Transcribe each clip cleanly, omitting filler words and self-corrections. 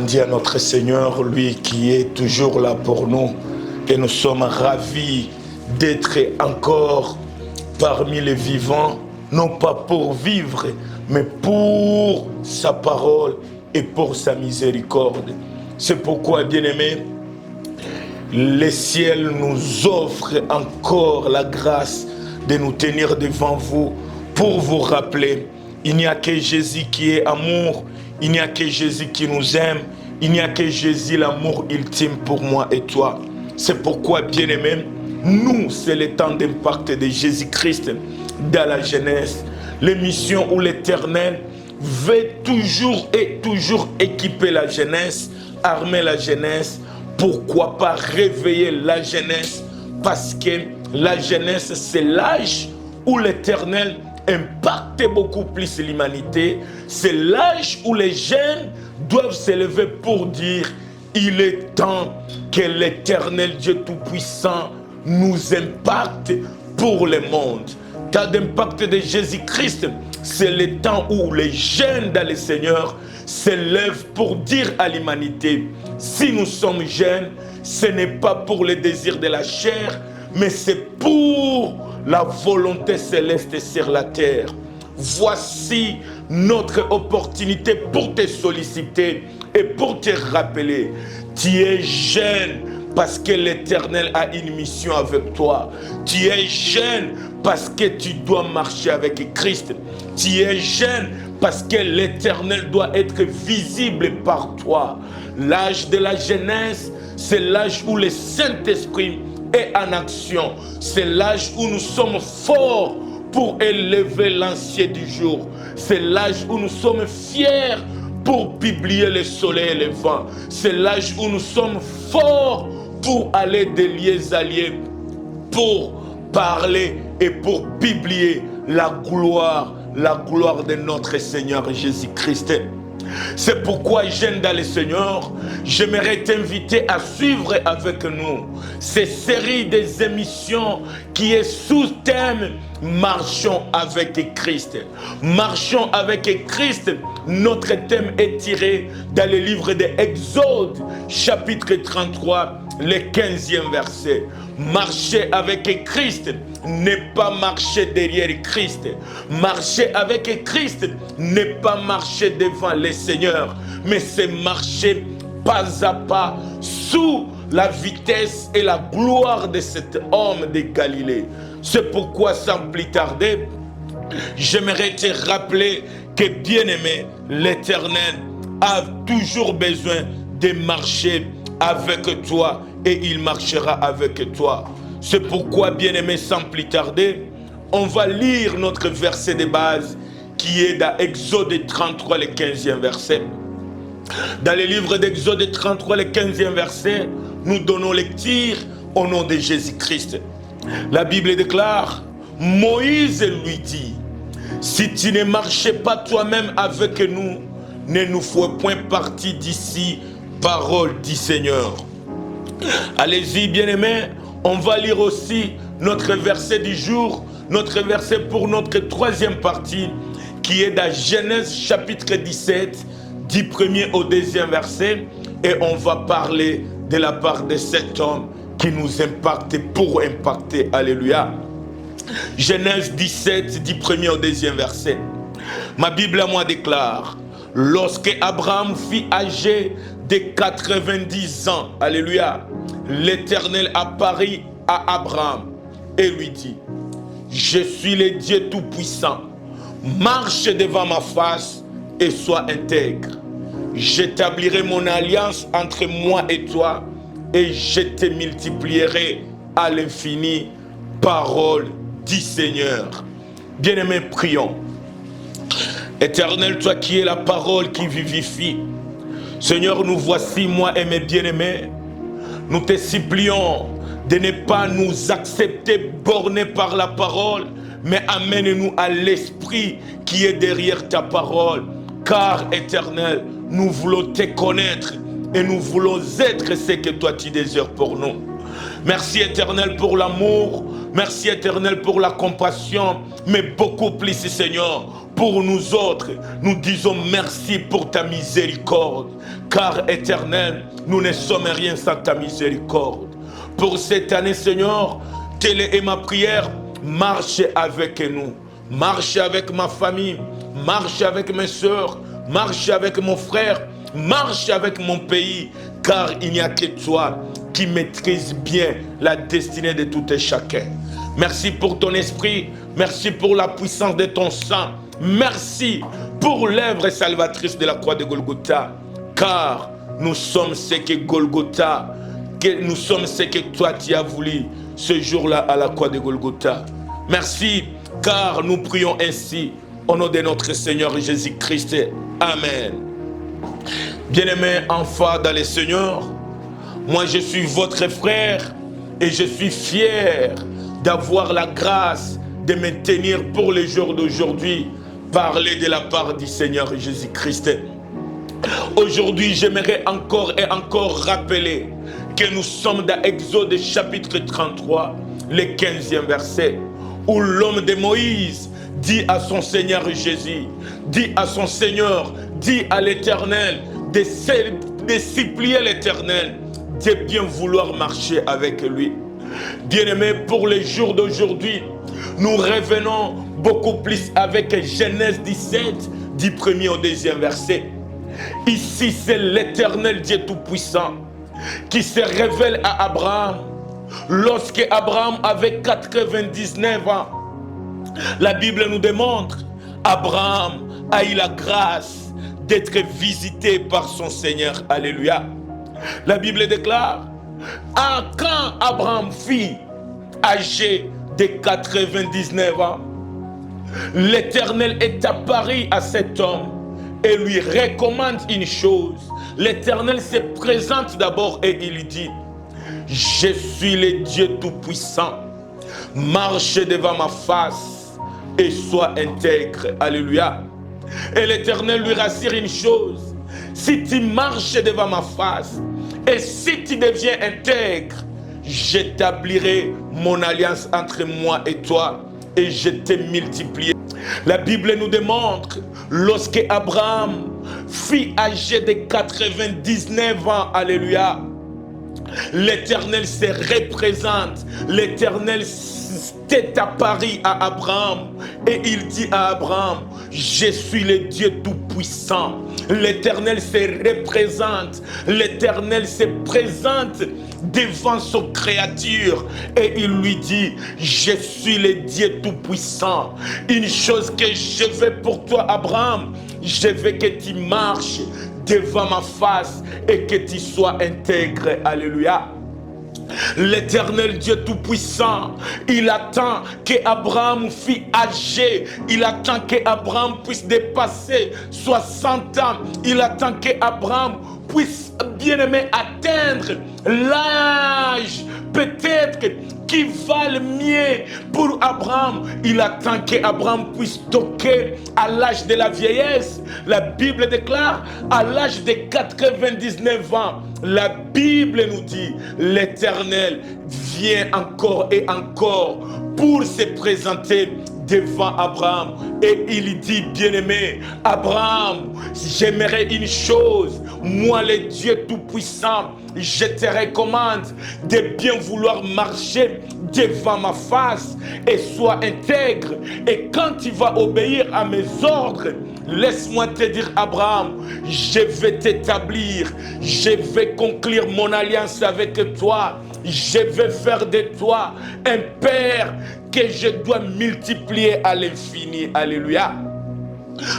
dit à notre Seigneur, lui qui est toujours là pour nous, et nous sommes ravis d'être encore parmi les vivants, non pas pour vivre, mais pour sa parole et pour sa miséricorde. C'est pourquoi, bien-aimés, les ciels nous offrent encore la grâce de nous tenir devant vous pour vous rappeler, il n'y a que Jésus qui est amour, il n'y a que Jésus qui nous aime, il n'y a que Jésus l'amour ultime pour moi et toi. C'est pourquoi, bien-aimés, nous, c'est le temps d'impact de Jésus-Christ dans la jeunesse, l'émission où l'Éternel veut toujours et toujours équiper la jeunesse, armer la jeunesse. Pourquoi pas réveiller la jeunesse? Parce que la jeunesse, c'est l'âge où l'Éternel impacte beaucoup plus l'humanité. C'est l'âge où les jeunes doivent s'élever pour dire il est temps que l'Éternel Dieu Tout-Puissant nous impacte pour le monde. Temps d'impact de Jésus-Christ, c'est le temps où les jeunes dans le Seigneur s'élèvent pour dire à l'humanité, si nous sommes jeunes, ce n'est pas pour le désir de la chair, mais c'est pour la volonté céleste sur la terre. Voici notre opportunité pour te solliciter et pour te rappeler, tu es jeune parce que l'Éternel a une mission avec toi. Tu es jeune parce que tu dois marcher avec Christ. Tu es jeune parce que l'Éternel doit être visible par toi. L'âge de la jeunesse, c'est l'âge où le Saint-Esprit est en action. C'est l'âge où nous sommes forts pour élever l'ancien du jour. C'est l'âge où nous sommes fiers pour publier le soleil et le vent. C'est l'âge où nous sommes forts pour aller de lieux à lieux, pour parler et pour publier la gloire de notre Seigneur Jésus-Christ. C'est pourquoi, jeune dans le Seigneur, j'aimerais t'inviter à suivre avec nous cette série des émissions qui est sous thème « Marchons avec Christ ». Marchons avec Christ, notre thème est tiré dans le livre de Exode, chapitre 33, le 15e verset. Marcher avec Christ n'est pas marcher derrière Christ. Marcher avec Christ n'est pas marcher devant le Seigneur, mais c'est marcher pas à pas sous la vitesse et la gloire de cet homme de Galilée. C'est pourquoi, sans plus tarder, j'aimerais te rappeler que, bien-aimé, l'Éternel a toujours besoin de marcher avec toi et il marchera avec toi. C'est pourquoi, bien-aimé, sans plus tarder, on va lire notre verset de base qui est dans Exode 33, le 15e verset. Dans le livre d'Exode 33, le 15e verset, nous donnons lecture au nom de Jésus-Christ. La Bible déclare, Moïse lui dit, si tu ne marchais pas toi-même avec nous, ne nous fais point partie d'ici, parole du Seigneur. Allez-y, bien-aimés, on va lire aussi notre verset du jour, notre verset pour notre troisième partie, qui est dans Genèse chapitre 17, du premier au deuxième verset, et on va parler de la part de cet homme qui nous impacte pour impacter. Alléluia. Genèse 17, du premier au deuxième verset. Ma Bible à moi déclare, lorsque Abraham fut âgé de 90 ans, alléluia, l'Éternel apparut à Abraham et lui dit, je suis le Dieu Tout-Puissant, marche devant ma face et sois intègre. J'établirai mon alliance entre moi et toi et je te multiplierai à l'infini, parole du Seigneur. Bien-aimés, prions. Éternel, toi qui es la parole qui vivifie, Seigneur, nous voici, moi et mes bien-aimés. Nous te supplions de ne pas nous accepter bornés par la parole, mais amène-nous à l'esprit qui est derrière ta parole. Car, Éternel, nous voulons te connaître et nous voulons être ce que toi tu désires pour nous. Merci, Éternel, pour l'amour. Merci, Éternel, pour la compassion, mais beaucoup plus, Seigneur, pour nous autres, nous disons merci pour ta miséricorde. Car éternel, nous ne sommes rien sans ta miséricorde. Pour cette année, Seigneur, telle est ma prière, marche avec nous. Marche avec ma famille, marche avec mes soeurs, marche avec mon frère, marche avec mon pays, car il n'y a que toi qui maîtrise bien la destinée de tout et chacun. Merci pour ton esprit, merci pour la puissance de ton sang, merci pour l'œuvre salvatrice de la croix de Golgotha, car nous sommes ce que Golgotha, nous sommes ce que toi tu as voulu ce jour-là à la croix de Golgotha. Merci, car nous prions ainsi au nom de notre Seigneur Jésus-Christ. Amen. Bien-aimés enfants dans le Seigneur, moi je suis votre frère et je suis fier d'avoir la grâce de me tenir pour le jour d'aujourd'hui, parler de la part du Seigneur Jésus-Christ. Aujourd'hui, j'aimerais encore et encore rappeler que nous sommes dans Exode chapitre 33, le 15e verset, où l'homme de Moïse dit à son Seigneur Jésus, dit à son Seigneur, dit à l'Éternel, de supplier l'Éternel de bien vouloir marcher avec lui. Bien-aimés, pour les jours d'aujourd'hui, nous revenons beaucoup plus avec Genèse 17, du 1er au 2e verset. Ici, c'est l'Éternel Dieu Tout-Puissant qui se révèle à Abraham lorsque Abraham avait 99 ans. La Bible nous démontre Abraham a eu la grâce d'être visité par son Seigneur. Alléluia. La Bible déclare, quand Abraham fut âgé de 99 ans, l'Éternel est apparu à cet homme et lui recommande une chose. L'Éternel se présente d'abord et il lui dit, je suis le Dieu Tout-Puissant, marche devant ma face et sois intègre. Alléluia. Et l'Éternel lui rassure une chose, si tu marches devant ma face et si tu deviens intègre, j'établirai mon alliance entre moi et toi et je te multiplierai. La Bible nous démontre, lorsque Abraham fut âgé de 99 ans, alléluia, l'Éternel se représente, l'Éternel s'est apparu à Abraham et il dit à Abraham, je suis le Dieu Tout-Puissant. L'Éternel se représente, l'Éternel se présente devant son créature et il lui dit, je suis le Dieu Tout-Puissant. Une chose que je veux pour toi, Abraham, je veux que tu marches devant ma face et que tu sois intègre. Alléluia. L'Éternel Dieu Tout-Puissant, il attend qu'Abraham fût âgé, il attend qu'Abraham puisse dépasser 60 ans, il attend qu'Abraham puisse, bien-aimé, atteindre l'âge peut-être qui va le mieux pour Abraham. Il attend qu'Abraham puisse toquer à l'âge de la vieillesse. La Bible déclare à l'âge de 99 ans. La Bible nous dit, l'Éternel vient encore et encore pour se présenter devant Abraham. Et il dit, bien-aimé, Abraham, j'aimerais une chose, moi le Dieu Tout-Puissant, je te recommande de bien vouloir marcher devant ma face et sois intègre. Et quand tu vas obéir à mes ordres, laisse-moi te dire, Abraham, je vais t'établir, je vais conclure mon alliance avec toi, je vais faire de toi un père que je dois multiplier à l'infini. Alléluia.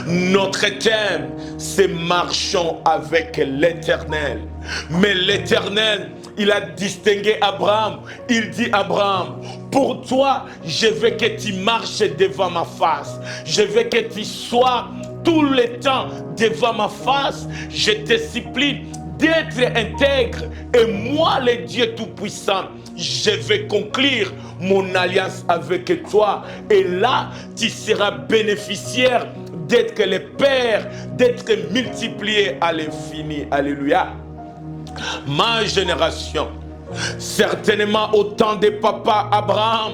Notre thème, c'est marchons avec l'Éternel. Mais l'Éternel, il a distingué Abraham. Il dit, Abraham, pour toi, je veux que tu marches devant ma face. Je veux que tu sois tout le temps devant ma face. Je te supplie d'être intègre. Et moi, le Dieu Tout-Puissant, je vais conclure mon alliance avec toi. Et là, tu seras bénéficiaire d'être le Père, d'être multiplié à l'infini. Alléluia. Ma génération, certainement au temps de papa Abraham,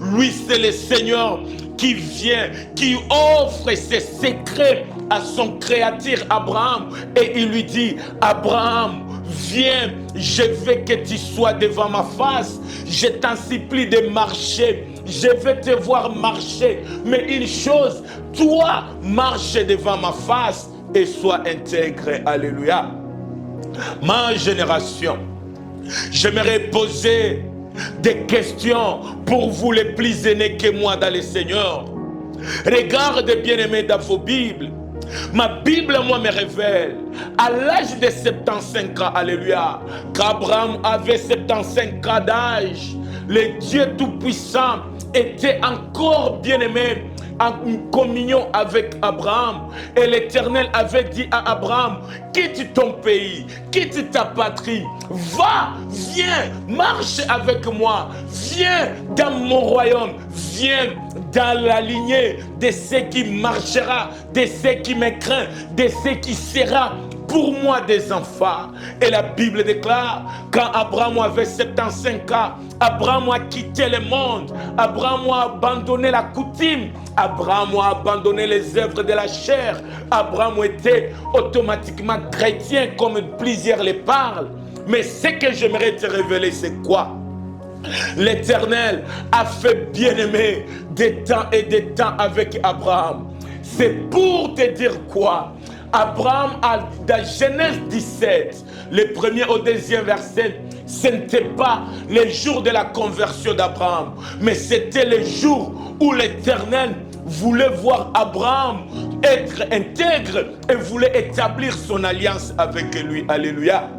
Lui, c'est le Seigneur qui vient, qui offre ses secrets à son créateur Abraham. Et il lui dit, Abraham, viens, je veux que tu sois devant ma face. Je t'en supplie de marcher. Je vais te voir marcher. Mais une chose, toi, marche devant ma face et sois intègre. Alléluia. Ma génération, j'aimerais poser des questions pour vous les plus aînés que moi dans le Seigneur. Regardez bien aimés dans vos Bibles. Ma Bible, moi, me révèle, à l'âge de 75 ans, alléluia, qu'Abraham avait 75 ans d'âge, le Dieu Tout-Puissant était encore bien aimé, en communion avec Abraham. Et l'Éternel avait dit à Abraham, quitte ton pays, quitte ta patrie, va, viens, marche avec moi, viens dans mon royaume, viens dans la lignée de ceux qui marchera, de ceux qui me craint, de ceux qui sera pour moi des enfants. Et la Bible déclare, quand Abraham avait 75 ans, Abraham a quitté le monde, Abraham a abandonné la coutume, Abraham a abandonné les œuvres de la chair, Abraham était automatiquement chrétien comme plusieurs le parlent. Mais ce que j'aimerais te révéler, c'est quoi? L'Éternel a fait bien-aimer des temps et des temps avec Abraham. C'est pour te dire quoi? Abraham, dans Genèse 17, le premier au deuxième verset, ce n'était pas le jour de la conversion d'Abraham, mais c'était le jour où l'Éternel voulait voir Abraham être intègre et voulait établir son alliance avec lui. Alléluia.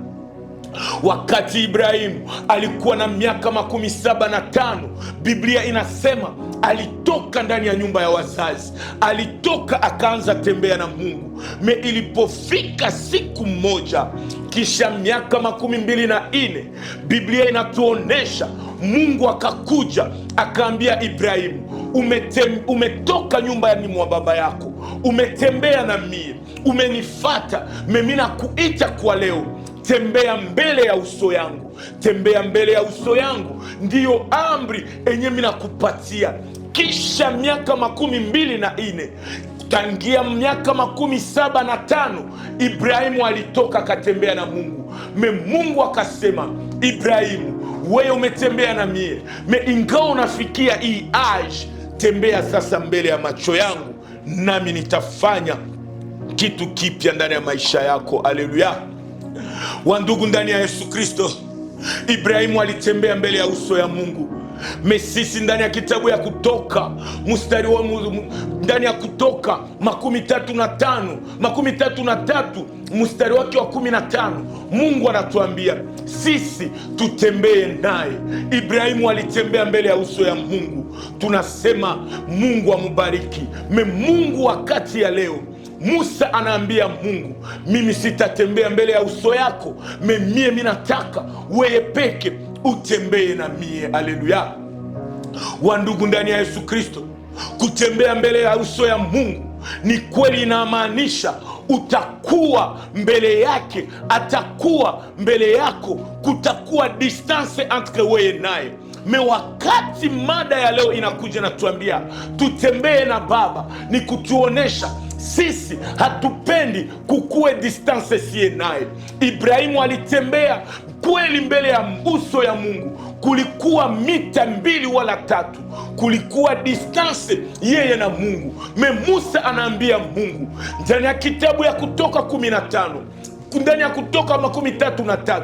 Wakati Ibrahim alikuwa na miaka 75, Biblia inasema alitoka ndani ya nyumba ya wazazi, alitoka akaanza tembea na Mungu. Me ilipofika siku moja kisha miaka 24, Biblia inatuonesha Mungu akakuja akaambia Ibrahim, umetoka nyumbani mwa baba yako, umetembea na mimi, umenifata, mimi nakuita kwa leo, tembea mbele ya uso yangu. Tembea mbele ya uso yangu ndiyo amri enye mimi nakupatia. Kisha miaka 24, tangia miaka 75, Ibrahimu alitoka akatembea na Mungu. Mungu akasema, Ibrahimu, wewe umetembea na mie, ingawa unafikia hii age, tembea sasa mbele ya macho yangu, nami nitafanya kitu kipya ndani ya maisha yako. Haleluya. Wandugu ndani ya Yesu Kristo, Ibrahimu alitembea mbele ya uso ya Mungu. Sisi ndani ya kitabu ya Kutoka, mstari wa ndani ya Kutoka 33 mstari wake wa 15, Mungu anatuambia sisi tutembee naye. Ibrahimu alitembea mbele ya uso ya Mungu. Tunasema Mungu amubariki. Mungu wakati ya leo, Musa anaambia Mungu, mimi sitatembea mbele ya uso yako, mimi nataka wewe peke utembee na mie. Haleluya. Wandugu ndani ya Yesu Kristo, kutembea mbele ya uso ya Mungu ni kweli inamaanisha utakuwa mbele yake, atakuwa mbele yako, kutakuwa distance entre wewe naye. Wakati mada ya leo inakuja na tuambia tutembee na Baba, ni kutuonesha sisi hatupendi kukue distance sie naye. Ibrahimu alitembea kweli mbele ya uso ya Mungu, kulikuwa mita 2 wala 3, kulikuwa distance yeye na Mungu. Musa anaambia Mungu ndani ya kitabu ya Kutoka 15, ndani ya Kutoka 33,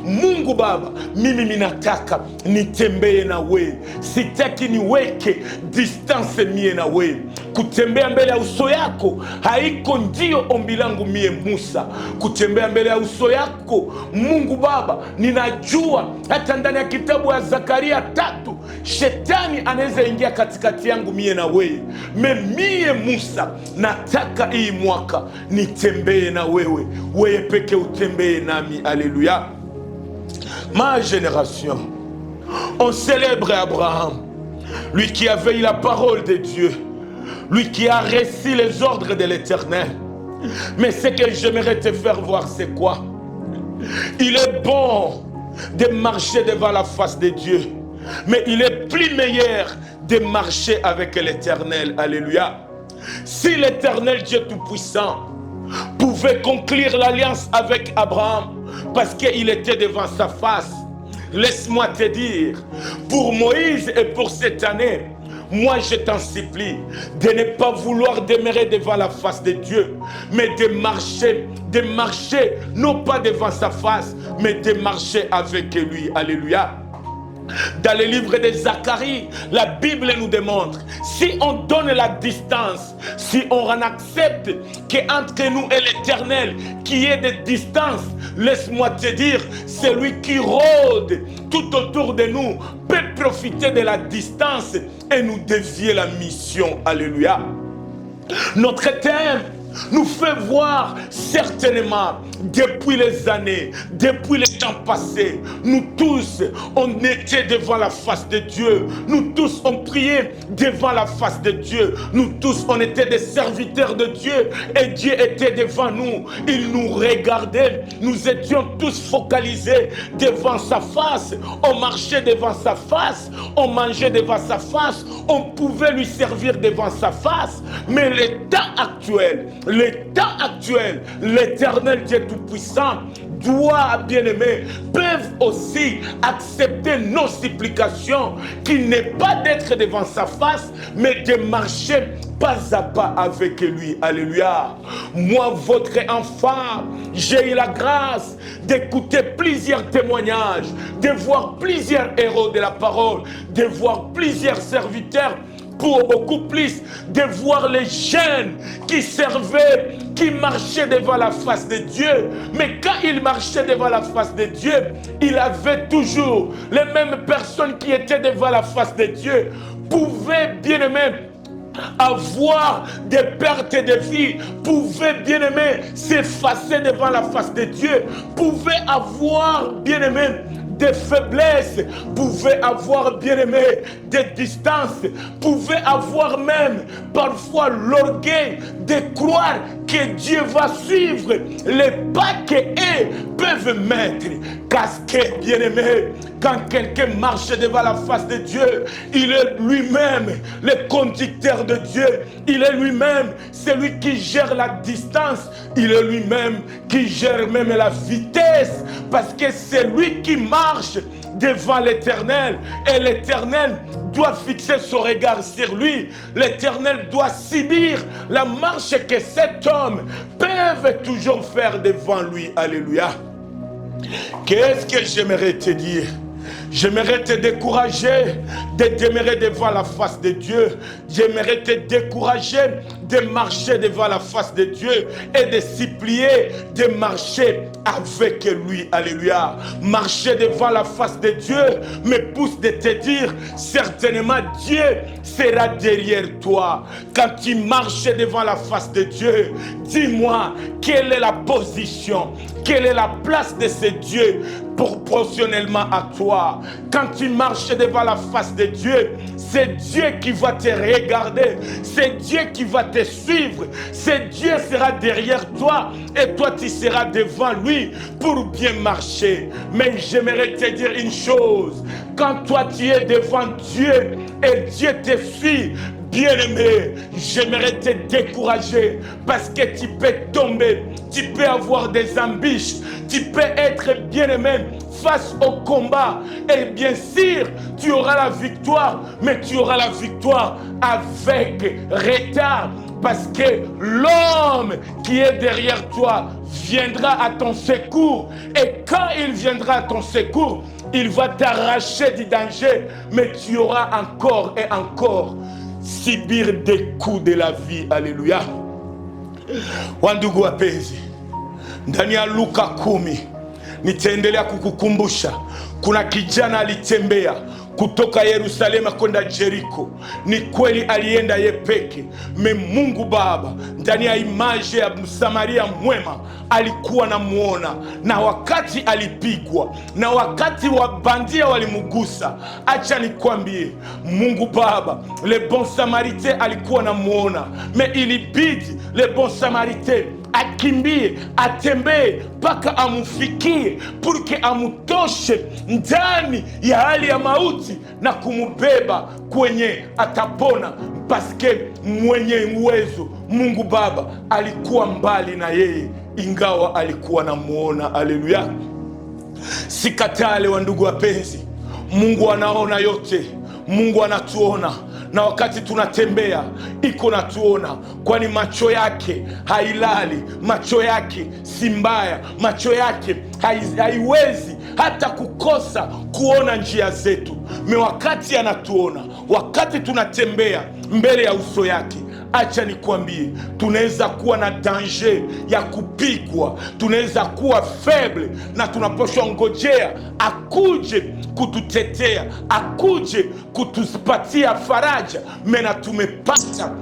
Mungu Baba, mimi minataka nitembee na wewe, sitaki niweke distance mie na wewe. Kutembea mbele ya uso yako haiko ndio ombi langu mie Musa. Kutembea mbele ya uso yako Mungu Baba, ninajua hata ndani ya kitabu ya Zakaria 3 shetani anaweza ingia katikati yangu mie na wewe. Mie Musa nataka hii mwaka nitembee na wewe, wewe peke utembee nami. Alléluia. Ma génération, on célèbre Abraham, lui qui avait eu la parole de Dieu, lui qui a reçu les ordres de l'Éternel. Mais ce que j'aimerais te faire voir, c'est quoi? Il est bon de marcher devant la face de Dieu, mais il est plus meilleur de marcher avec l'Éternel. Alléluia. Si l'Éternel Dieu Tout-Puissant pouvait conclure l'alliance avec Abraham parce qu'il était devant sa face, laisse-moi te dire, pour Moïse et pour cette année, moi je t'en supplie de ne pas vouloir demeurer devant la face de Dieu, mais de marcher non pas devant sa face, mais de marcher avec lui. Alléluia. Dans le livre de Zacharie, la Bible nous démontre, si on donne la distance, si on en accepte qu'entre nous et l'Éternel, qu'il y ait des distances, laisse-moi te dire, celui qui rôde tout autour de nous peut profiter de la distance et nous dévier la mission. Alléluia. Notre thème nous fait voir certainement, depuis les années, depuis les temps passés, nous tous, on était devant la face de Dieu. Nous tous, on priait devant la face de Dieu. Nous tous, on était des serviteurs de Dieu et Dieu était devant nous. Il nous regardait. Nous étions tous focalisés devant sa face. On marchait devant sa face. On mangeait devant sa face. On pouvait lui servir devant sa face. Mais le temps actuel, l'Éternel Dieu Tout-Puissant doit, bien-aimés, peuvent aussi accepter nos supplications, qui n'est pas d'être devant sa face, mais de marcher pas à pas avec lui. Alléluia. Moi, votre enfant, j'ai eu la grâce d'écouter plusieurs témoignages, de voir plusieurs héros de la parole, de voir plusieurs serviteurs, pour beaucoup plus de voir les jeunes qui servaient, qui marchaient devant la face de Dieu. Mais quand ils marchaient devant la face de Dieu, il avait toujours les mêmes personnes qui étaient devant la face de Dieu, pouvaient, bien aimés, avoir des pertes de vie, pouvaient, bien aimés, s'effacer devant la face de Dieu, pouvaient avoir, bien aimés, des faiblesses, pouvaient avoir, bien aimé, des distances, pouvaient avoir même parfois l'orgueil de croire que Dieu va suivre les pas qu'eux peuvent mettre. Parce que, bien aimé, quand quelqu'un marche devant la face de Dieu, il est lui-même le conducteur de Dieu, il est lui-même celui qui gère la distance, il est lui-même qui gère même la vitesse, parce que c'est lui qui marche devant l'Éternel, et l'Éternel doit fixer son regard sur lui. L'Éternel doit subir la marche que cet homme peut toujours faire devant lui. Alléluia. Qu'est-ce que j'aimerais te dire? J'aimerais te décourager de demeurer devant la face de Dieu. J'aimerais te décourager de marcher devant la face de Dieu et de supplier de marcher avec lui. Alléluia. Marcher devant la face de Dieu me pousse de te dire, certainement Dieu sera derrière toi. Quand tu marches devant la face de Dieu, dis-moi quelle est la position, quelle est la place de ce Dieu proportionnellement à toi. Quand tu marches devant la face de Dieu, c'est Dieu qui va te regarder, c'est Dieu qui va te suivre, c'est Dieu sera derrière toi et toi tu seras devant lui pour bien marcher. Mais j'aimerais te dire une chose, quand toi tu es devant Dieu et Dieu te suit, bien-aimé, j'aimerais te décourager parce que tu peux tomber, tu peux avoir des embûches, tu peux être bien-aimé face au combat. Et bien sûr, tu auras la victoire, mais tu auras la victoire avec retard. Parce que l'homme qui est derrière toi viendra à ton secours. Et quand il viendra à ton secours, il va t'arracher du danger. Mais tu auras encore et encore subir des coups de la vie. Alléluia. Wandugu wapenzi, ndani ya Luka 10 nitaendelea kukukumbusha, kuna kijana alitembea kutoka Yerusalemu kwenda Jeriko. Ni kweli alienda yepeke, me Mungu Baba ndani ya imaje ya Msamaria mwema alikuwa namuona, na wakati alipigwa, na wakati wabandia walimugusa, acha nikwambie, Mungu Baba le bon Samaritain alikuwa namuona, me ilibidi le bon Samaritain akimbie, atembee mpaka amufikie, purke amutoshe ndani ya hali ya mauti na kumubeba kwenye atapona, paske mwenye uwezo Mungu Baba alikuwa mbali na yeye, ingawa alikuwa namuona. Haleluya! Sikatale wa ndugu wapenzi, Mungu anaona yote, Mungu anatuona, na wakati tunatembea iko natuona, kwani macho yake hailali, macho yake si mbaya, macho yake haiwezi hata kukosa kuona njia zetu. Wakati anatuona, wakati tunatembea mbele ya uso yake, acha nikwambie, tunaweza kuwa na danger ya kupigwa, tunaweza kuwa faible, na tunaposhwa ngojea akuje kututetea, akuje kutupatia faraja, mena tumepata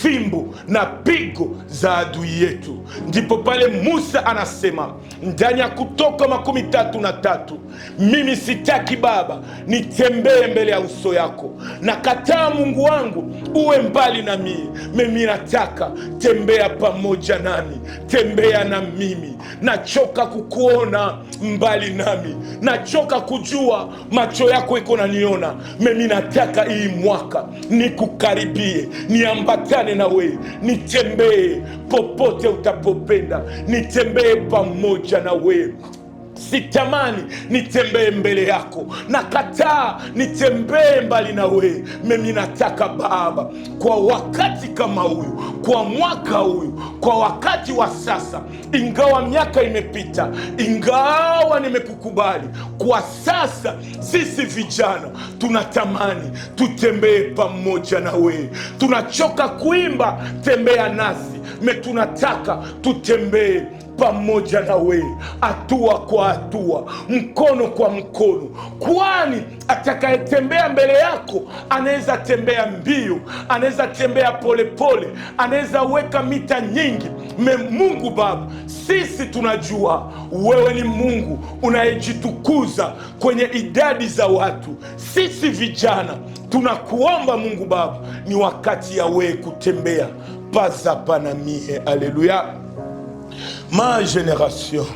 fimbo na pigo za adui yetu. Ndipo pale Musa anasema ndani ya Kutoka 33, mimi sitaki Baba nitembee mbele ya uso yako, na kataa Mungu wangu uwe mbali na mimi nataka tembea pamoja nami, tembea na mimi. Nachoka kukuona mbali nami, nachoka kujua macho yako iko naniona. Mimi nataka hii mwaka nikukaribie, niambatane na wewe, nitembee popote utapopenda, nitembee pamoja na wewe. Sitamani nitembee mbele yako, nakataa nitembee mbali na wewe. Mimi nataka Baba, kwa wakati kama huyu, kwa mwaka huyu, kwa wakati wa sasa, ingawa miaka imepita, ingawa nimekukubali, kwa sasa sisi vijana tunatamani tutembee pamoja na wewe. Tunachoka kuimba tembea nasi, tunataka tutembee pamoja na wewe, hatua kwa hatua, mkono kwa mkono, kwani atakayetembea mbele yako anaweza tembea mbio, anaweza tembea polepole, anaweza weka mita nyingi. Mungu Baba, sisi tunajua wewe ni Mungu unayejitukuza kwenye idadi za watu. Sisi vijana tunakuomba Mungu Baba, ni wakati ya wewe kutembea paza panamie. Alléluia. Ma génération,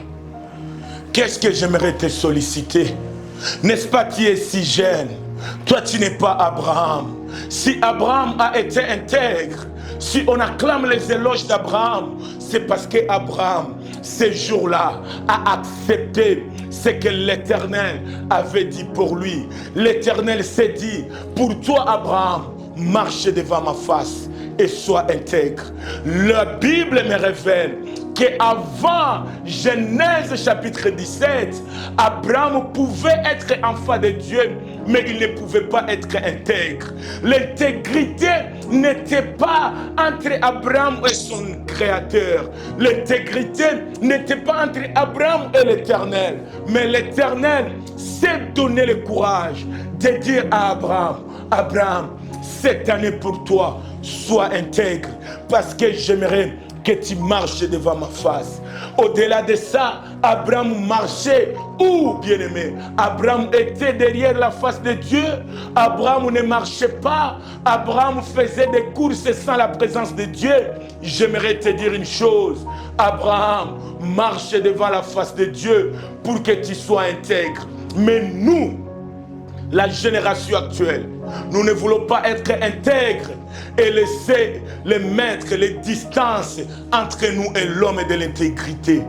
qu'est-ce que j'aimerais te solliciter? N'est-ce pas, tu es si jeune? Toi, tu n'es pas Abraham. Si Abraham a été intègre, si on acclame les éloges d'Abraham, c'est parce qu'Abraham, ce jour-là, a accepté ce que l'Éternel avait dit pour lui. L'Éternel s'est dit, pour toi Abraham, marche devant ma face et sois intègre. La Bible me révèle qu'avant Genèse chapitre 17, Abraham pouvait être enfant de Dieu, mais il ne pouvait pas être intègre. L'intégrité n'était pas entre Abraham et son Créateur. L'intégrité n'était pas entre Abraham et l'Éternel. Mais l'Éternel s'est donné le courage de dire à Abraham, Abraham, cette année pour toi, sois intègre, parce que j'aimerais que tu marches devant ma face. Au-delà de ça, Abraham marchait où, bien-aimé? Abraham était derrière la face de Dieu. Abraham ne marchait pas. Abraham faisait des courses sans la présence de Dieu. J'aimerais te dire une chose. Abraham marche devant la face de Dieu pour que tu sois intègre. Mais nous, la génération actuelle, nous ne voulons pas être intègres et laisser les mettre les distances entre nous et l'homme de l'intégrité.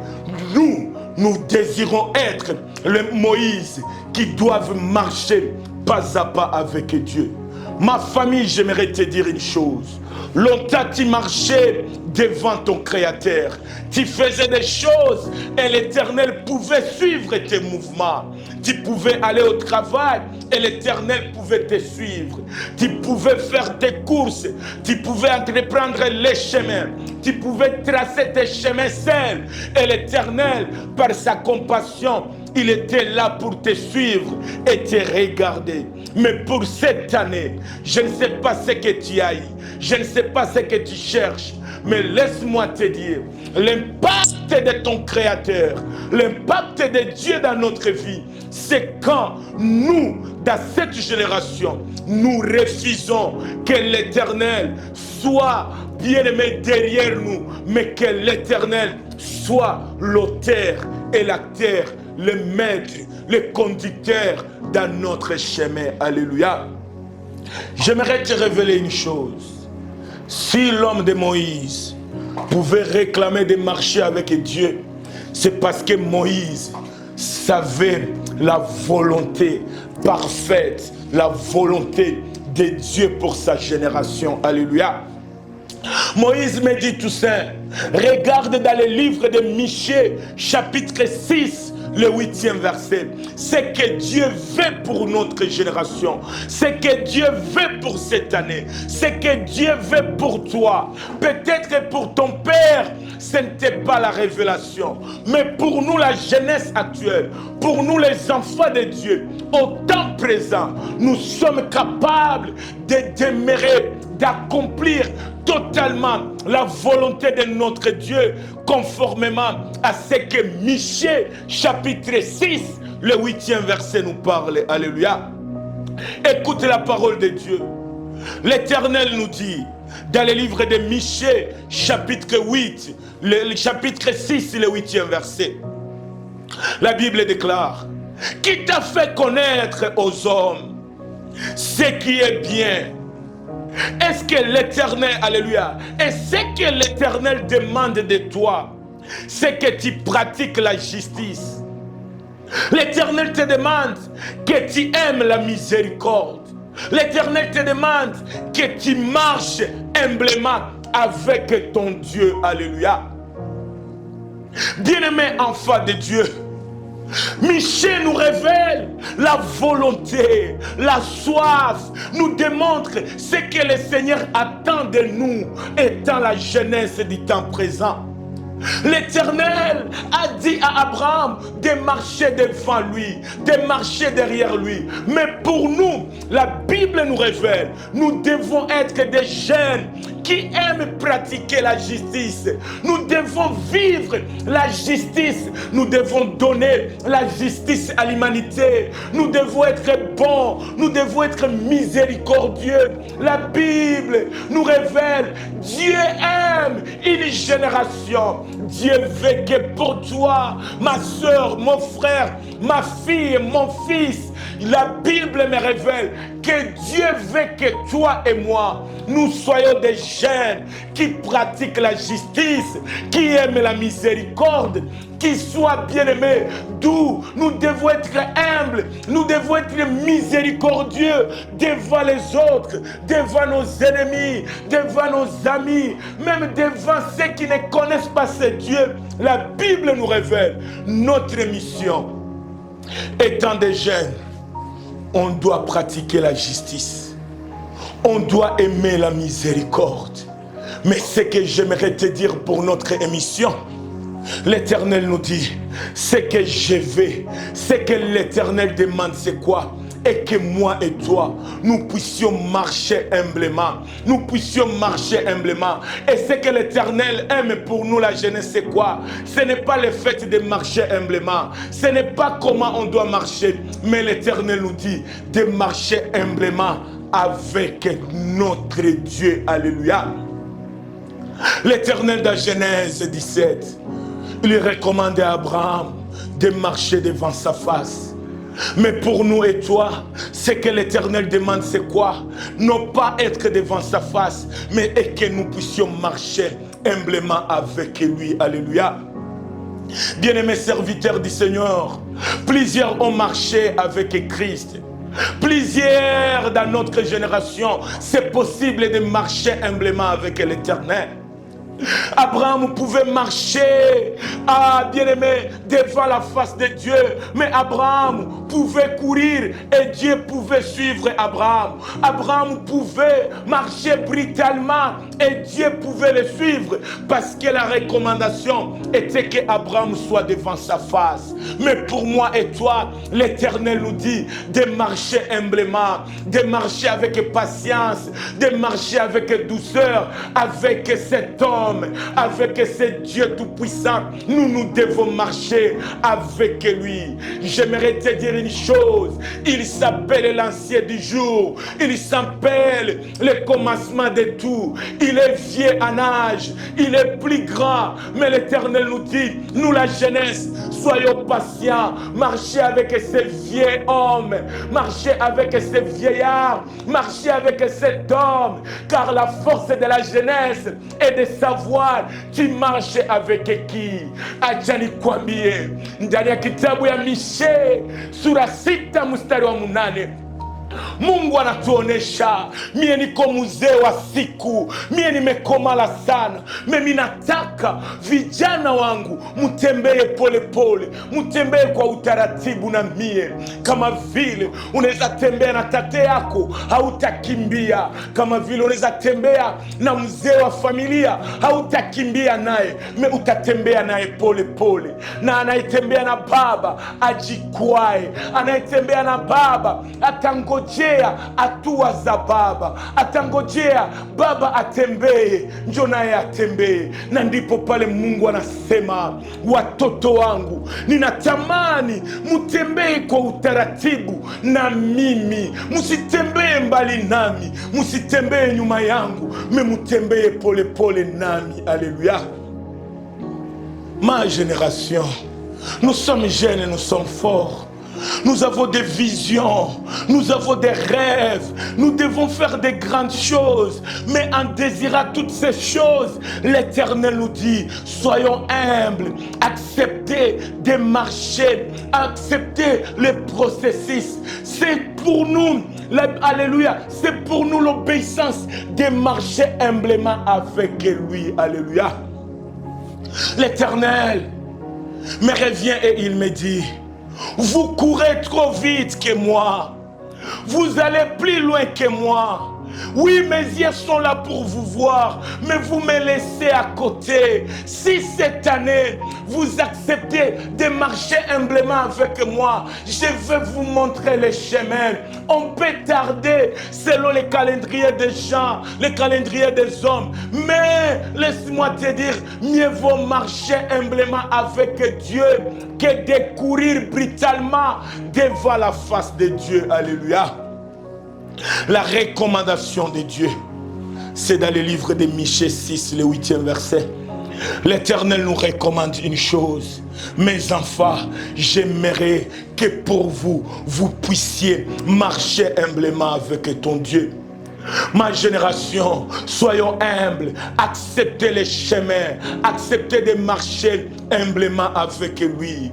Nous désirons être les Moïse qui doivent marcher pas à pas avec Dieu. Ma famille, j'aimerais te dire une chose. Longtemps, tu marchais devant ton Créateur. Tu faisais des choses et l'Éternel pouvait suivre tes mouvements. Tu pouvais aller au travail et l'Éternel pouvait te suivre. Tu pouvais faire tes courses. Tu pouvais entreprendre les chemins. Tu pouvais tracer tes chemins seul. Et l'Éternel, par sa compassion, il était là pour te suivre et te regarder. Mais pour cette année, je ne sais pas ce que tu as eu. Je ne sais pas ce que tu cherches. Mais laisse-moi te dire, l'impact de ton Créateur, l'impact de Dieu dans notre vie, c'est quand nous, dans cette génération, nous refusons que l'Éternel soit bien-aimé, derrière nous, mais que l'Éternel soit l'auteur et l'acteur, le maître, le conducteur dans notre chemin. Alléluia. J'aimerais te révéler une chose. Si l'homme de Moïse pouvait réclamer de marcher avec Dieu, c'est parce que Moïse savait la volonté parfaite, la volonté de Dieu pour sa génération. Alléluia. Moïse me dit tout ça. Regarde dans le livre de Michée, chapitre 6, le 8e verset. C'est que Dieu veut pour notre génération. C'est que Dieu veut pour cette année. C'est que Dieu veut pour toi. Peut-être pour ton père, ce n'était pas la révélation. Mais pour nous, la jeunesse actuelle, pour nous, les enfants de Dieu, au temps présent, nous sommes capables de demeurer, d'accomplir totalement la volonté de notre Dieu, conformément à ce que Michée, chapitre 6, le 8e verset nous parle. Alléluia. Écoute la parole de Dieu. L'Éternel nous dit, dans le livre de Michée, chapitre 8, le chapitre 6, le 8e verset, la Bible déclare, « Qui t'a fait connaître aux hommes ce qui est bien ?» Est-ce que l'Éternel, alléluia, et ce que l'Éternel demande de toi, c'est que tu pratiques la justice. L'Éternel te demande que tu aimes la miséricorde. L'Éternel te demande que tu marches humblement avec ton Dieu. Alléluia. Bien-aimé enfant de Dieu, Michée nous révèle la volonté, la soif, nous démontre ce que le Seigneur attend de nous, étant la jeunesse du temps présent. L'Éternel a dit à Abraham de marcher devant lui, de marcher derrière lui. Mais pour nous, la Bible nous révèle, nous devons être des jeunes qui aiment pratiquer la justice. Nous devons vivre la justice. Nous devons donner la justice à l'humanité. Nous devons être bons. Nous devons être miséricordieux. La Bible nous révèle, Dieu aime une génération. Dieu veut que pour toi, ma soeur, mon frère, ma fille, mon fils, la Bible me révèle que Dieu veut que toi et moi, nous soyons des jeunes qui pratiquent la justice, qui aiment la miséricorde, qui soient bien-aimés, d'où nous devons être humbles, nous devons être miséricordieux devant les autres, devant nos ennemis, devant nos amis, même devant ceux qui ne connaissent pas ce Dieu. La Bible nous révèle notre mission. Étant des jeunes, on doit pratiquer la justice. On doit aimer la miséricorde. Mais ce que j'aimerais te dire pour notre émission, l'Éternel nous dit, ce que je veux, ce que l'Éternel demande, c'est quoi? Et que moi et toi, nous puissions marcher humblement. Nous puissions marcher humblement. Et ce que l'Éternel aime pour nous, la jeunesse, c'est quoi? Ce n'est pas le fait de marcher humblement. Ce n'est pas comment on doit marcher. Mais l'Éternel nous dit de marcher humblement avec notre Dieu. Alléluia. L'Éternel dans Genèse 17, il recommandait à Abraham de marcher devant sa face. Mais pour nous et toi, ce que l'Éternel demande, c'est quoi? Non pas être devant sa face, mais que nous puissions marcher humblement avec lui. Alléluia. Bien-aimés serviteurs du Seigneur, plusieurs ont marché avec Christ. Plusieurs dans notre génération, c'est possible de marcher humblement avec l'Éternel. Abraham pouvait marcher, bien-aimé, devant la face de Dieu. Mais Abraham pouvait courir et Dieu pouvait suivre Abraham. Abraham pouvait marcher brutalement et Dieu pouvait le suivre parce que la recommandation était qu'Abraham soit devant sa face. Mais pour moi et toi, l'Éternel nous dit de marcher humblement, de marcher avec patience, de marcher avec douceur avec cet homme homme, avec ce Dieu tout-puissant. Nous devons marcher avec lui. J'aimerais te dire une chose. Il s'appelle l'ancien du jour. Il s'appelle le commencement de tout. Il est vieux en âge. Il est plus grand. Mais l'Éternel nous dit, nous la jeunesse, soyons patients. Marchez avec ces vieux hommes. Marchez avec ces vieillards. Marchez avec cet homme. Car la force de la jeunesse est de savoir tu marches avec qui. Acha nikwambie ndani ya kitabu ya Mishe sura 6 mstari wa 8, Mungu anatuonesha, mie niko mzee wa siku, mie nimekomala sana, mimi nataka vijana wangu mutembee pole pole, mutembee kwa utaratibu na mie. Kama vile unaweza tembea na tate yako, hautakimbia. Kama vile unaweza tembea na mzee wa familia, hautakimbia naye, utatembea naye pole pole. Na anayetembea na baba ajikwae, anayetembea na baba atangojea hatua za baba, atangojea baba atembee, njo naye atembee. Na ndipo pale Mungu anasema, watoto wangu, ninatamani mutembee kwa utaratibu na mimi, musitembee mbali nami, musitembee nyuma yangu, mutembee pole pole nami. Alléluia. Ma génération, nous sommes jeunes et nous sommes forts. Nous avons des visions, nous avons des rêves, nous devons faire des grandes choses. Mais en désirant toutes ces choses, l'Éternel nous dit, soyons humbles, acceptez de marcher, acceptez le processus. C'est pour nous, alléluia, c'est pour nous l'obéissance de marcher humblement avec lui. Alléluia. L'Éternel me revient et il me dit, vous courez trop vite que moi. Vous allez plus loin que moi. Oui, mes yeux sont là pour vous voir, mais vous me laissez à côté. Si cette année, vous acceptez de marcher humblement avec moi, je vais vous montrer le chemin. On peut tarder selon le calendrier des gens, le calendrier des hommes, mais laisse-moi te dire, mieux vaut marcher humblement avec Dieu que de courir brutalement devant la face de Dieu. Alléluia. La recommandation de Dieu, c'est dans le livre de Michée 6, le 8e verset. L'Éternel nous recommande une chose. Mes enfants, j'aimerais que pour vous, vous puissiez marcher humblement avec ton Dieu. Ma génération, soyons humbles, acceptez les chemins, acceptez de marcher humblement avec lui.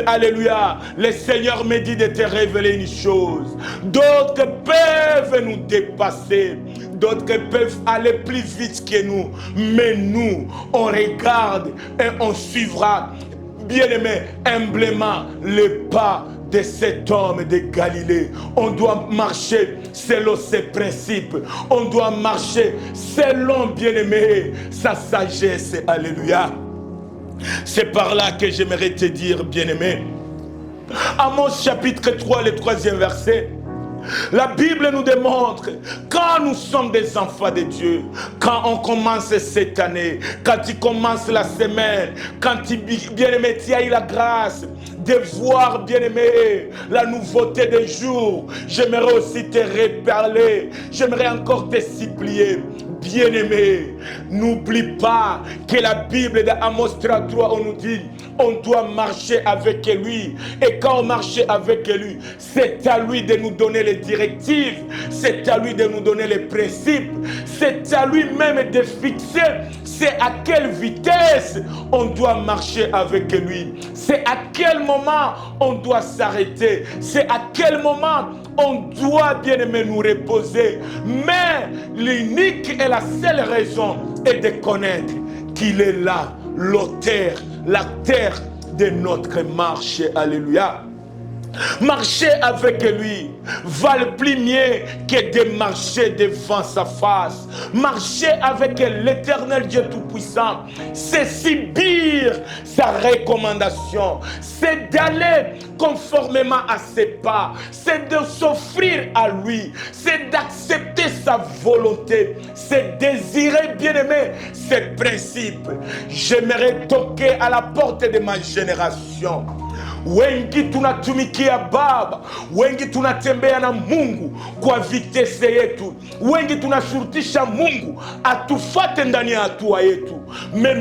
Alléluia, le Seigneur me dit de te révéler une chose. D'autres peuvent nous dépasser, d'autres peuvent aller plus vite que nous, mais nous, on regarde et on suivra, bien-aimé, humblement le pas de cet homme de Galilée. On doit marcher selon ses principes. On doit marcher selon, bien-aimé, sa sagesse. Alléluia. C'est par là que j'aimerais te dire, bien-aimé. Amos chapitre 3, le 3e verset. La Bible nous démontre, quand nous sommes des enfants de Dieu, quand on commence cette année, quand tu commences la semaine, quand tu, bien-aimé, tu as eu la grâce de voir, bien-aimé, la nouveauté des jours, j'aimerais aussi te reparler, j'aimerais encore te supplier. Bien-aimé, n'oublie pas que la Bible d'Amos 3, on nous dit, on doit marcher avec lui. Et quand on marche avec lui, c'est à lui de nous donner les directives, c'est à lui de nous donner les principes, c'est à lui-même de fixer c'est à quelle vitesse on doit marcher avec lui, c'est à quel moment on doit s'arrêter, c'est à quel moment on doit, bien aimé, nous reposer. Mais l'unique et la seule raison est de connaître qu'il est là, l'auteur, l'acteur de notre marche. Alléluia. Marcher avec lui valent plus mieux que de marcher devant sa face. Marcher avec l'Éternel Dieu Tout-Puissant, c'est subir sa recommandation, c'est d'aller conformément à ses pas, c'est de s'offrir à lui, c'est d'accepter sa sa volonté, ses désirs, bien-aimé, ses principes. J'aimerais toquer à la porte de ma génération. Wengi tunatumikia Baba, wengi tunatembea na Mungu kwa vitese yetu, wengi tunashurutisha Mungu atufate ndani ya hatua yetu.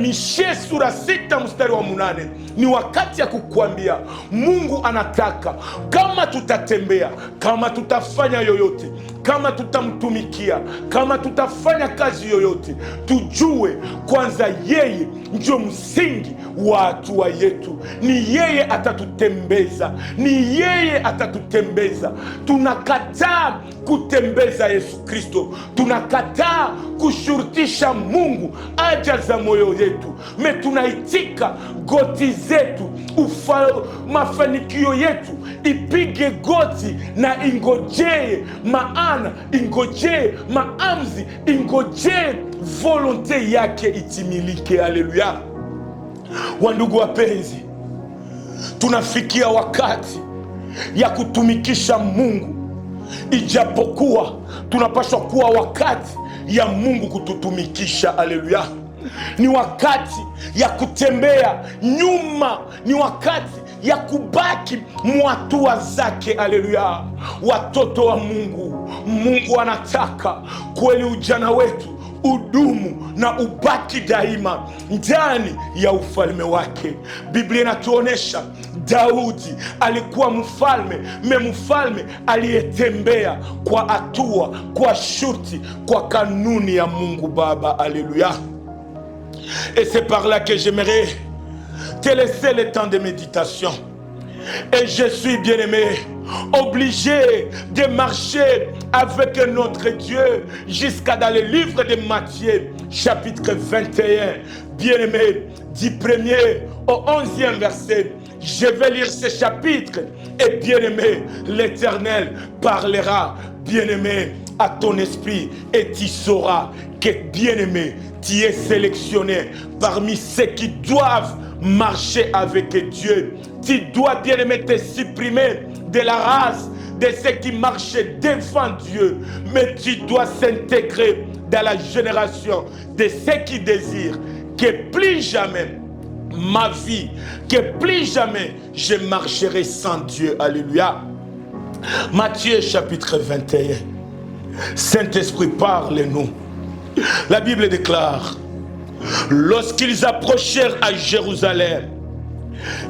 Mishe sura 6 mstari wa 8 ni wakati ya kukuambia Mungu anataka kama tutatembea, kama tutafanya yoyote, kama tutamtumikia, kama tutafanya kazi yoyote, tujue kwanza yeye ndio msingi wa hatua yetu. Ni yeye atatutembeza, ni yeye atatutembeza. Tunakataa kutembeza Yesu Kristo, tunakataa kushurutisha Mungu aja za moyo yetu, tunaitika goti zetu, mafanikio yetu ipige goti na ingojee maana, ingojee maamzi, ingojee volonte yake itimilike. Haleluya. Wandugu wapenzi, tunafikia wakati ya kutumikisha Mungu, ijapokuwa tunapaswa kuwa wakati ya Mungu kututumikisha. Haleluya. Ni wakati ya kutembea nyuma, ni wakati ya kubaki mwatua zake. Haleluya. Watoto wa Mungu, Mungu anataka kweli ujana wetu udumu na ubaki daima ndani ya ufalme wake. Biblia inatuonesha Daudi alikuwa mfalme, mfalme aliyetembea kwa hatua, kwa shurti, kwa kanuni ya Mungu Baba. Haleluya. Et c'est par là que j'aimerais te laisser le temps de méditation. Et je suis, bien-aimé, obligé de marcher avec notre Dieu jusqu'à dans le livre de Matthieu, chapitre 21. Bien-aimé, du 1er au 11e verset. Je vais lire ce chapitre et, bien-aimé, l'Éternel parlera, bien-aimé, à ton esprit, et tu sauras que, bien-aimé, tu es sélectionné parmi ceux qui doivent marcher avec Dieu. Tu dois, bien-aimé, te supprimer de la race de ceux qui marchent devant Dieu, mais tu dois s'intégrer dans la génération de ceux qui désirent que plus jamais ma vie, que plus jamais je marcherai sans Dieu. Alléluia. Matthieu chapitre 21. Saint-Esprit, parle-nous. La Bible déclare: lorsqu'ils approchèrent à Jérusalem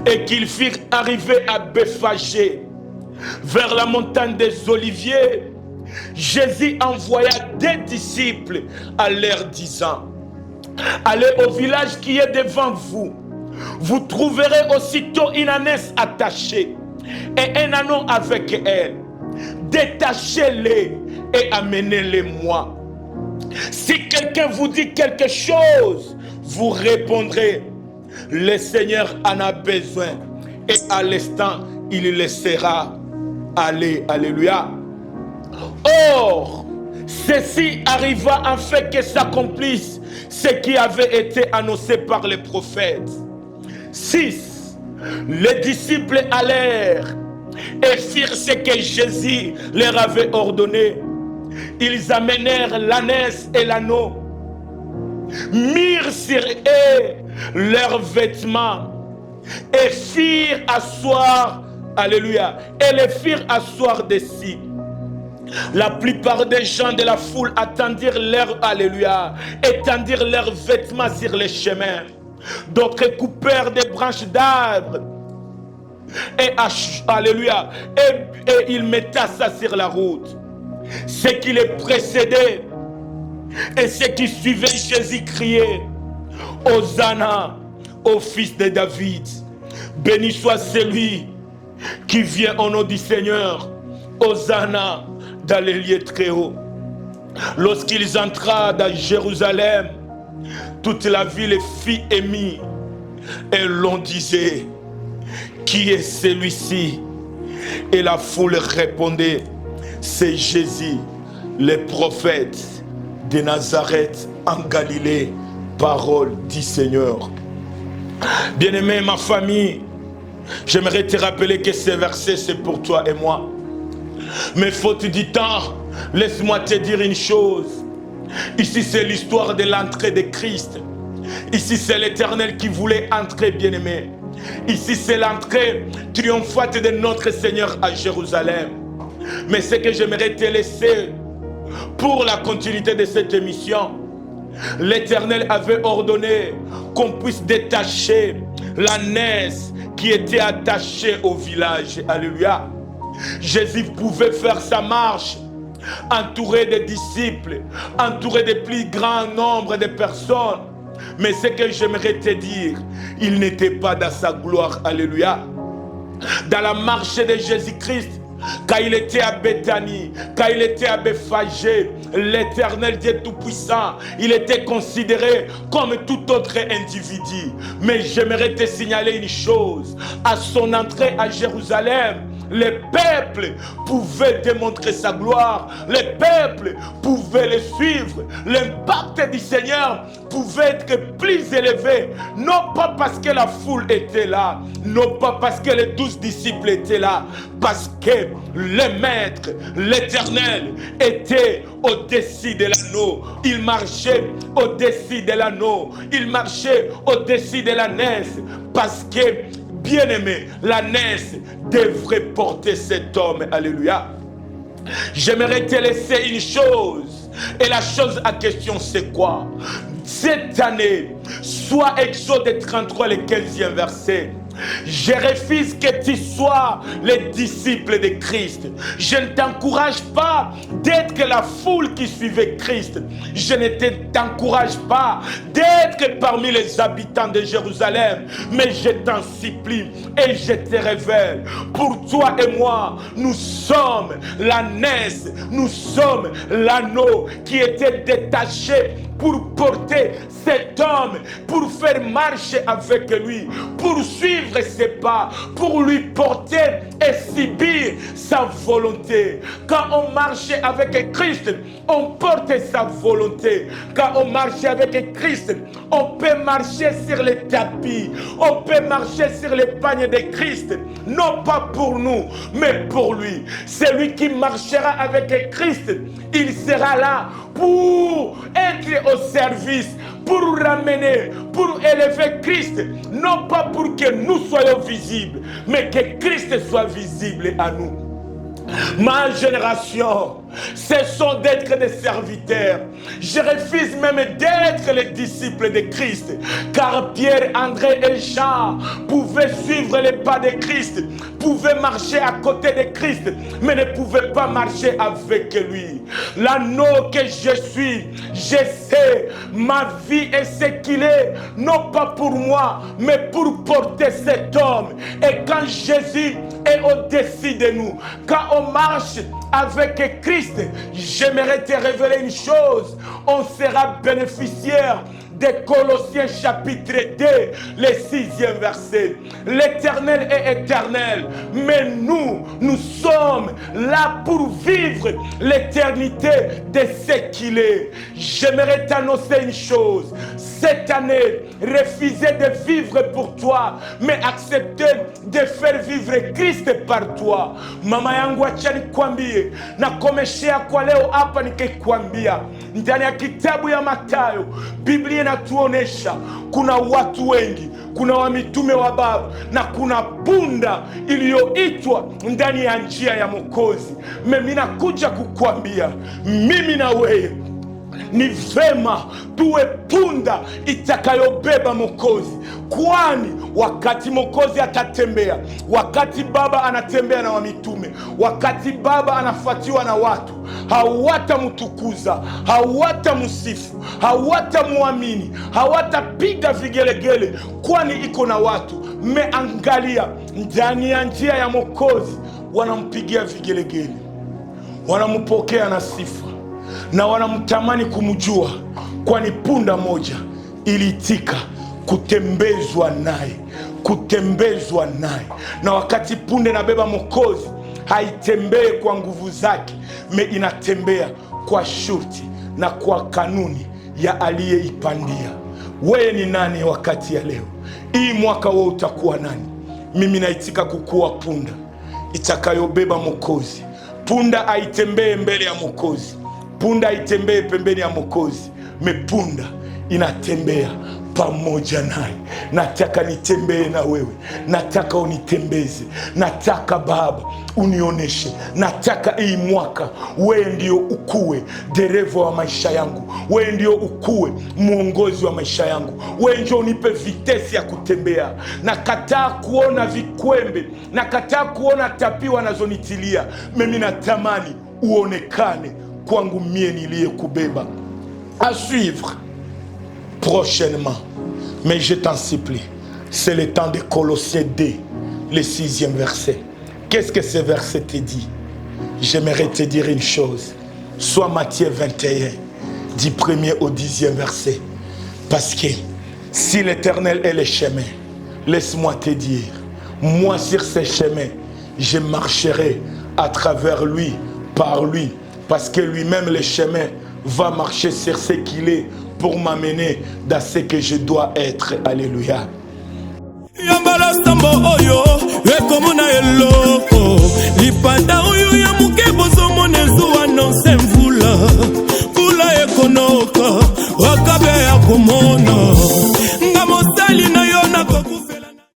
et qu'ils firent arriver à Bethphagée, vers la montagne des Oliviers, Jésus envoya des disciples à leur disant: allez au village qui est devant vous. Vous trouverez aussitôt une ânesse attachée et un ânon avec elle. Détachez-les et amenez-les-moi. Si quelqu'un vous dit quelque chose, vous répondrez: le Seigneur en a besoin, et à l'instant il le laissera aller. Alléluia. Or, ceci arriva en fait que s'accomplisse ce qui avait été annoncé par les prophètes. 6. Les disciples allèrent et firent ce que Jésus leur avait ordonné. Ils amenèrent l'ânesse et l'anneau, mirent sur eux leurs vêtements et firent asseoir, alléluia, et les firent asseoir dessus. La plupart des gens de la foule attendirent leur, alléluia, étendirent leurs vêtements sur les chemins. D'autres coupèrent des branches d'arbres et, alléluia, et ils mettaient ça sur la route. Ceux qui les précédaient et ceux qui suivaient Jésus criaient: Hosanna au fils de David, béni soit celui qui vient au nom du Seigneur, Hosanna dans les lieux très hauts. Lorsqu'ils entrèrent dans Jérusalem, toute la ville fit émue et l'on disait: qui est celui-ci? Et la foule répondait: c'est Jésus, le prophète de Nazareth en Galilée. Parole du Seigneur. Bien-aimé, ma famille, j'aimerais te rappeler que ce verset c'est pour toi et moi. Mais faute du temps, Laisse-moi te dire une chose. Ici, c'est l'histoire de l'entrée de Christ. Ici, c'est l'Éternel qui voulait entrer, bien-aimé. Ici, c'est l'entrée triomphante de notre Seigneur à Jérusalem. Mais ce que j'aimerais te laisser pour la continuité de cette émission, l'Éternel avait ordonné qu'on puisse détacher la naisse qui était attachée au village. Alléluia. Jésus pouvait faire sa marche entouré de disciples, entouré de plus grand nombre de personnes. Mais ce que j'aimerais te dire, il n'était pas dans sa gloire. Alléluia. Dans la marche de Jésus-Christ, quand il était à Béthanie, quand il était à Bethphagée, l'Éternel Dieu Tout-Puissant, il était considéré comme tout autre individu. Mais j'aimerais te signaler une chose. À son entrée à Jérusalem, les peuples pouvaient démontrer sa gloire. Les peuples pouvaient le suivre. L'impact du Seigneur pouvait être plus élevé. Non pas parce que la foule était là. Non pas parce que les 12 disciples étaient là. Parce que le Maître, l'Éternel, était au-dessus de l'anneau. Il marchait au-dessus de l'anneau. Il marchait au-dessus de la naisse. Parce que, bien-aimé, la naisse devrait porter cet homme. Alléluia. J'aimerais te laisser une chose. Et la chose à question, c'est quoi? Cette année, soit Exode 33, le 15e verset. Je refuse que tu sois les disciples de Christ. Je ne t'encourage pas d'être la foule qui suivait Christ. Je ne t'encourage pas d'être parmi les habitants de Jérusalem. Mais je t'en supplie et je te révèle. Pour toi et moi, nous sommes la naisse, nous sommes l'anneau qui était détaché pour porter cet homme, pour faire marcher avec lui, pour suivre ses pas, pour lui porter et subir sa volonté. Quand on marchait avec Christ, on porte sa volonté. Quand on marchait avec Christ, on peut marcher sur les tapis, on peut marcher sur les pagnes de Christ, non pas pour nous, mais pour lui. Celui qui marchera avec Christ, il sera là pour être au service, pour ramener, pour élever Christ, non pas pour que nous soyons visibles, mais que Christ soit visible à nous. Ma génération, cessons d'être des serviteurs. Je refuse même d'être les disciples de Christ. Car Pierre, André et Jean pouvaient suivre les pas de Christ, pouvaient marcher à côté de Christ, mais ne pouvaient pas marcher avec lui. L'anneau que je suis, je sais, ma vie est ce qu'il est, non pas pour moi, mais pour porter cet homme. Et quand Jésus est au-dessus de nous, quand on marche avec Christ, j'aimerais te révéler une chose. On sera bénéficiaire de Colossiens chapitre 2, le 6e verset. L'Éternel est éternel, mais nous sommes là pour vivre l'éternité de ce qu'il est. J'aimerais t'annoncer une chose. Cette année, refusez de vivre pour toi, mais acceptez de faire vivre Christ par toi. Mama yangu acha nikwambie, na komeshea kwa leo hapa nikikwambia, ndani ya kitabu ya Mathayo, Biblia inatuonesha kuna watu wengi, kuna wamitume wa Baba na kuna punda iliyoitwa ndani ya njia ya Mwokozi. Mimi nakuja kukwambia, mimi na wewe ni vema tuwe punda itakayobeba Mwokozi. Kwani wakati Mwokozi atatembea, wakati Baba anatembea na wamitume, wakati Baba anafuatiwa na watu, hawatamtukuza, hawatamsifu, hawatamuamini, hawatapiga vigelegele, kwani iko na watu. Mmeangalia ndani ya njia ya Mwokozi, wanampigia vigelegele, wanampokea na sifa, na wanamtamani kumjua, kwani punda moja iliitika kutembezwa naye, kutembezwa naye. Na wakati punde nabeba Mwokozi, haitembee kwa nguvu zake, me inatembea kwa shurti na kwa kanuni ya aliyeipandia. Wewe ni nani wakati ya leo? Hii mwaka wewe utakuwa nani? Mimi naitika kukuwa punda itakayobeba Mwokozi. punda haitembee mbele ya Mwokozi, punda haitembee pembeni ya Mwokozi, punda inatembea pamoja naye. Nataka nitembee na wewe, nataka unitembeze, nataka Baba unioneshe, nataka hii mwaka wewe ndio ukue dereva wa maisha yangu, wewe ndio ukue mwongozi wa maisha yangu, wewe ndio unipe vitesi ya kutembea. Nakataa kuona vikwembe, nakataa kuona tapi wanazonitilia. Mimi natamani uonekane kwangu mie niliyekubeba. À suivre prochainement. Mais je t'en supplie, c'est le temps de Colossiens 2, le 6e verset. Qu'est-ce que ce verset te dit? J'aimerais te dire une chose. Soit Matthieu 21, du 1er au 10e verset. Parce que si l'Éternel est le chemin, laisse-moi te dire, moi sur ce chemin, je marcherai à travers lui, par lui. Parce que lui-même, le chemin, va marcher sur ce qu'il est pour m'amener dans ce que je dois être. Alléluia. Yambala sambo oyo ekomuna eloko lipanda oyo ya muke bozomo nezuwa nonse mvula kula ekonoka wakabe ya komona